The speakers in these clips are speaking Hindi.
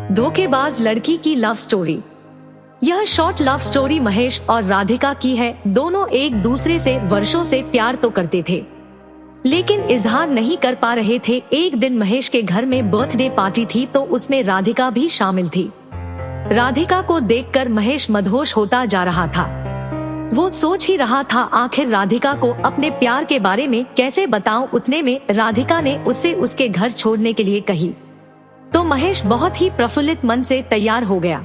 धोखेबाज लड़की की लव स्टोरी। यह शॉर्ट लव स्टोरी महेश और राधिका की है। दोनों एक दूसरे से वर्षों से प्यार तो करते थे, लेकिन इजहार नहीं कर पा रहे थे। एक दिन महेश के घर में बर्थडे पार्टी थी, तो उसमें राधिका भी शामिल थी। राधिका को देखकर महेश मदहोश होता जा रहा था। वो सोच ही रहा था आखिर राधिका को अपने प्यार के बारे में कैसे बताऊं। उतने में राधिका ने उससे उसके घर छोड़ने के लिए कही, तो महेश बहुत ही प्रफुल्लित मन से तैयार हो गया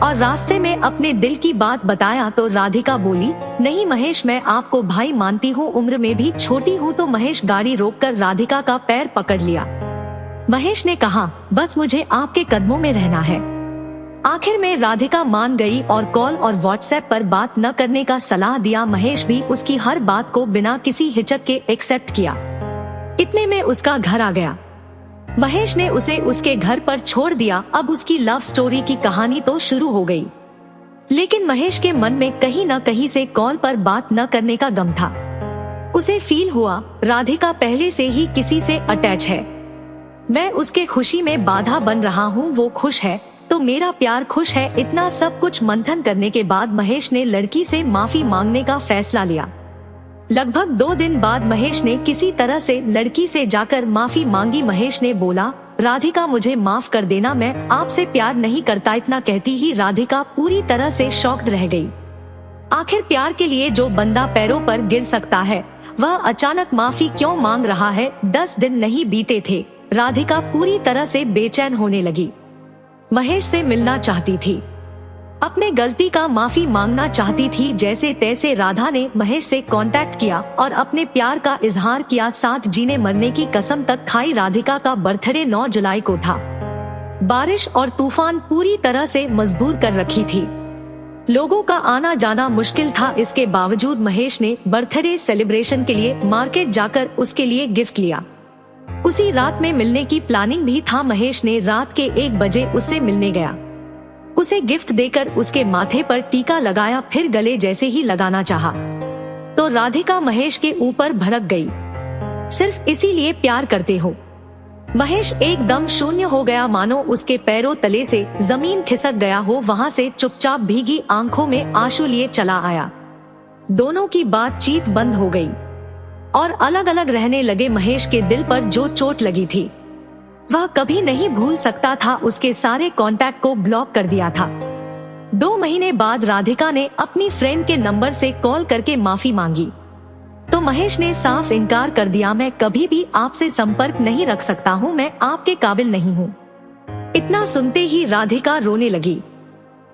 और रास्ते में अपने दिल की बात बताया। तो राधिका बोली, नहीं महेश, मैं आपको भाई मानती हूँ, उम्र में भी छोटी हूँ। तो महेश गाड़ी रोककर राधिका का पैर पकड़ लिया। महेश ने कहा, बस मुझे आपके कदमों में रहना है। आखिर में राधिका मान गई और कॉल और व्हाट्सएप पर बात न करने का सलाह दिया। महेश भी उसकी हर बात को बिना किसी हिचक के एक्सेप्ट किया। इतने में उसका घर आ गया। महेश ने उसे उसके घर पर छोड़ दिया। अब उसकी लव स्टोरी की कहानी तो शुरू हो गई, लेकिन महेश के मन में कहीं न कहीं से कॉल पर बात न करने का गम था। उसे फील हुआ राधिका पहले से ही किसी से अटैच है। मैं उसके खुशी में बाधा बन रहा हूँ, वो खुश है तो मेरा प्यार खुश है। इतना सब कुछ मंथन करने के बाद महेश ने लड़की से माफी मांगने का फैसला लिया। लगभग 2 दिन बाद महेश ने किसी तरह से लड़की से जाकर माफी मांगी। महेश ने बोला, राधिका मुझे माफ कर देना, मैं आपसे प्यार नहीं करता। इतना कहती ही राधिका पूरी तरह से शॉक्ड रह गई। आखिर प्यार के लिए जो बंदा पैरों पर गिर सकता है, वह अचानक माफी क्यों मांग रहा है। 10 दिन नहीं बीते थे, राधिका पूरी तरह से बेचैन होने लगी। महेश से मिलना चाहती थी, अपने गलती का माफी मांगना चाहती थी। जैसे तैसे राधा ने महेश से कांटेक्ट किया और अपने प्यार का इजहार किया। साथ जीने मरने की कसम तक खाई। राधिका का बर्थडे 9 जुलाई को था। बारिश और तूफान पूरी तरह से मजबूर कर रखी थी। लोगों का आना जाना मुश्किल था। इसके बावजूद महेश ने बर्थडे सेलिब्रेशन के लिए मार्केट जाकर उसके लिए गिफ्ट लिया। उसी रात में मिलने की प्लानिंग भी था। महेश ने रात के 1 बजे उससे मिलने गया। उसे गिफ्ट देकर उसके माथे पर टीका लगाया, फिर गले जैसे ही लगाना चाहा, तो राधिका महेश के ऊपर भड़क गई। सिर्फ इसीलिए प्यार करते हो। महेश एकदम शून्य हो गया, मानो उसके पैरों तले से जमीन खिसक गया हो। वहां से चुपचाप भीगी आंखों में आंसू लिए चला आया। दोनों की बातचीत बंद हो गई और अलग अलग रहने लगे। महेश के दिल पर जो चोट लगी थी, वह कभी नहीं भूल सकता था। उसके सारे कांटेक्ट को ब्लॉक कर दिया था। 2 महीने बाद राधिका ने अपनी फ्रेंड के नंबर से कॉल करके माफी मांगी, तो महेश ने साफ इनकार कर दिया, मैं कभी भी आपसे संपर्क नहीं रख सकता हूँ, मैं आपके काबिल नहीं हूँ। इतना सुनते ही राधिका रोने लगी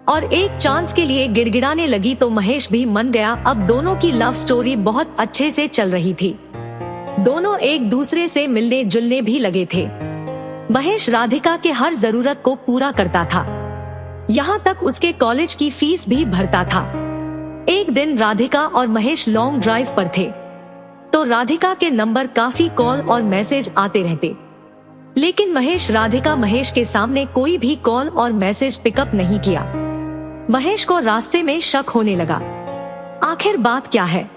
और एक चांस के लिए गिड़गिड़ाने लगी। तो महेश भी मन गया। अब दोनों की लव स्टोरी बहुत अच्छे से चल रही थी। दोनों एक दूसरे से मिलने जुलने भी लगे थे। महेश राधिका के हर जरूरत को पूरा करता था, यहाँ तक उसके कॉलेज की फीस भी भरता था। एक दिन राधिका और महेश लॉन्ग ड्राइव पर थे, तो राधिका के नंबर काफी कॉल और मैसेज आते रहते, लेकिन महेश के सामने कोई भी कॉल और मैसेज पिकअप नहीं किया। महेश को रास्ते में शक होने लगा, आखिर बात क्या है।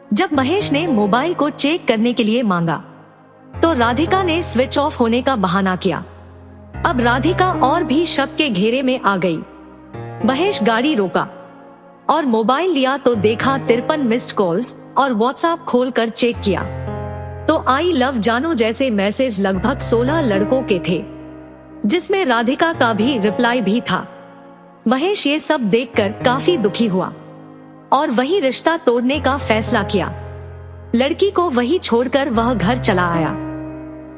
जब महेश ने मोबाइल को चेक करने के लिए मांगा, तो राधिका ने स्विच ऑफ होने का बहाना किया। अब राधिका और भी शक के घेरे में आ गई। महेश गाड़ी रोका और मोबाइल लिया तो देखा 53 मिस्ड कॉल्स और व्हाट्सएप खोलकर चेक किया तो आई लव जानू जैसे मैसेज लगभग 16 लड़कों के थे, जिसमें राधिका का भी रिप्लाई भी था। महेश ये सब देखकर काफी दुखी हुआ और वही रिश्ता तोड़ने का फैसला किया। लड़की को वही छोड़कर वह घर चला आया।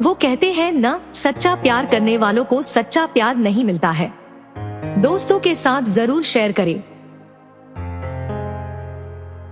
वो कहते हैं न, सच्चा प्यार करने वालों को सच्चा प्यार नहीं मिलता है। दोस्तों के साथ जरूर शेयर करें।